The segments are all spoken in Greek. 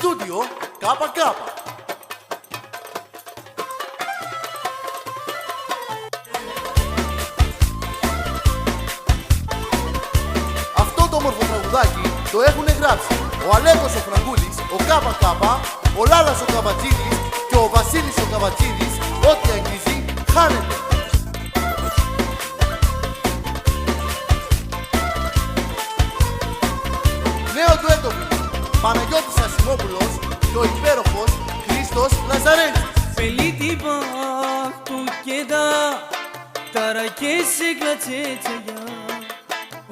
Στούντιο ΚΚ. Αυτό το όμορφο τραγουδάκι το έχουνε γράψει ο Αλέκος ο Φραγκούλης, ο ΚΚ, ο Λάλας ο Καβατσίδης και ο Βασίλης ο Καβατσίδης. Ό,τι αγγίζει χάνεται. Νέο του έτομο, Παναγιώτης Ασημόπουλος και ο υπέροχος Χρήστος Λαζαρέντης. Φελίτη μπαχ του κεντά, ταρακές εγκλατσέτσεγιά.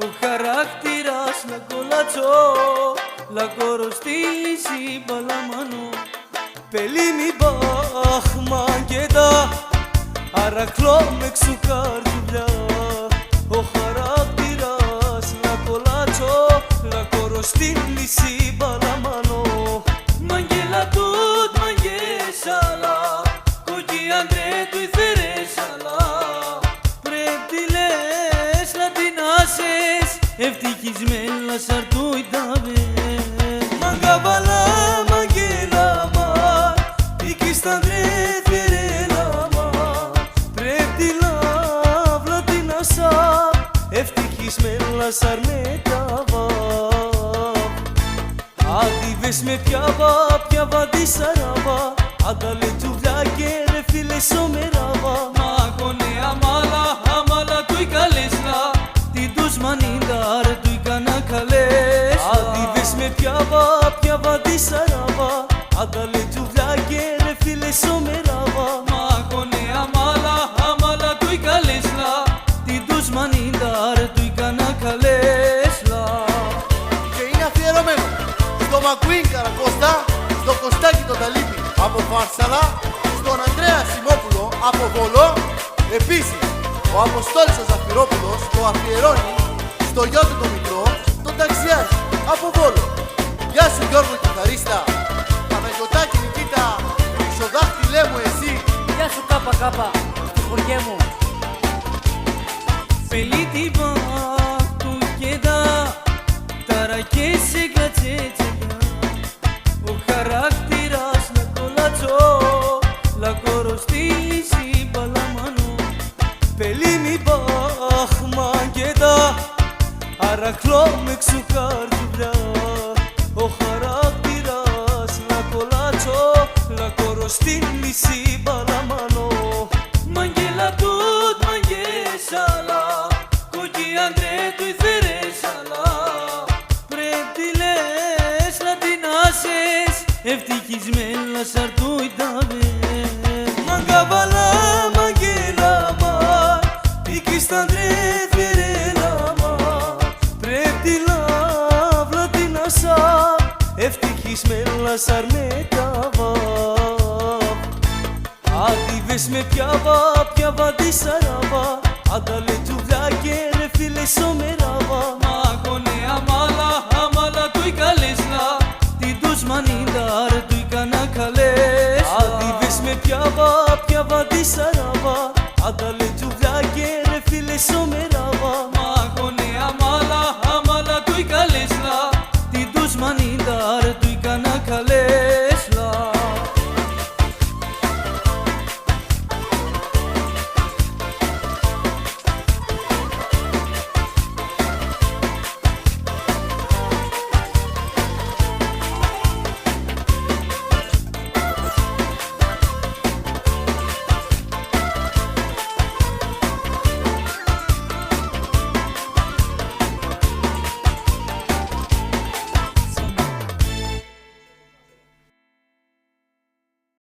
Ο χαρακτήρας λακολατσό, λακοροστήληση παλαμανό. Πελίμι μπαχ μαγκεντά, αρακλό με ξουκάρδουλιά. Ο χαρακτήρας λακολατσό, λακοροστήληση παλαμανό. Μαγγέλα τούτ μαγγέσαλα, κοκκι αντρέ του ηθερέσαλα. Πρέπει λες να την άσες, ευτυχισμένα σαρτού ητάβε. Μαγκαβαλά μαγγέλα μάρ, πήκης τα αντρέ θερέλα μάρ. Πρέπει λαύλα την ασά, ευτυχισμένα σαρμέταβα. Αντίβες με πιάβα τη σαράβα, ανταλέ τσουβλιά και ρε φίλε σομεράβα. Μάκονε αμάλα του ικαλέσλα, την τους μανίντα ρε του ικανά καλέσλα. Αντίβες με πιάβα τη σαράβα, ανταλέ τσουβλιά και ρε φίλε σομεράβα. Μάκονε αμάλα του ικαλέσλα, την τους μανίντα ρε του ικανά καλέσλα. Και είναι αφιερωμένο στο Μακουίν Καρακώστα, στο Κωστάκι το Ταλίπι από Φάρσαλα, στον Ανδρέα Σιμόπουλο από Βόλο. Επίσης, ο Αποστόλης ο Ζαφυρόπουλος το αφιερώνει στο γιο του το μικρό, τον Ταξιάρχη από Βόλο. Γεια σου Γιώργο Κιθαρίστα, Παναγιωτάκη Νικήτα, ισοδάχτυλέ μου εσύ. Γεια σου ΚΚ, στη χωριέ μου. Φελίτη μπαχ του κεντά, ταρακές εγκλατσέτσεγιά. Ο χαρακτήρας λακολατσό, λακοροστήληση παλαμανό. Πελίμι μπαχ μαγκεντά, αρακλό με ξουκάρδουλιά. Ο χαρακτήρας λακολατσό, λακοροστήληση παλαμανό. Μαγγέλα τούτ μαγγέσαλα, κοκκι αντρέ του ηθερέσαλα. Πρέπει λες να την άσες, ευτυχισμένα σαρτού ητάβε. Μαγκαβαλά μαγγέλα μάρ, πήκης τα αντρέ θερέλα μάρ. Πρέπει λαύλα την ασά, ευτυχισμένα σαρμέταβα. Αντίβες με πιάβα τη σαράβα, ανταλέ τσουβλιά και ρε φίλε σομεράβα. Μάκονε αμάλα του ικαλέσλα, την τους μανίντα ρε του ικανά καλέσλα. Αντίβες με πιάβα τη σαράβα, ανταλέ τσουβλιά και ρε φίλε σομεράβα.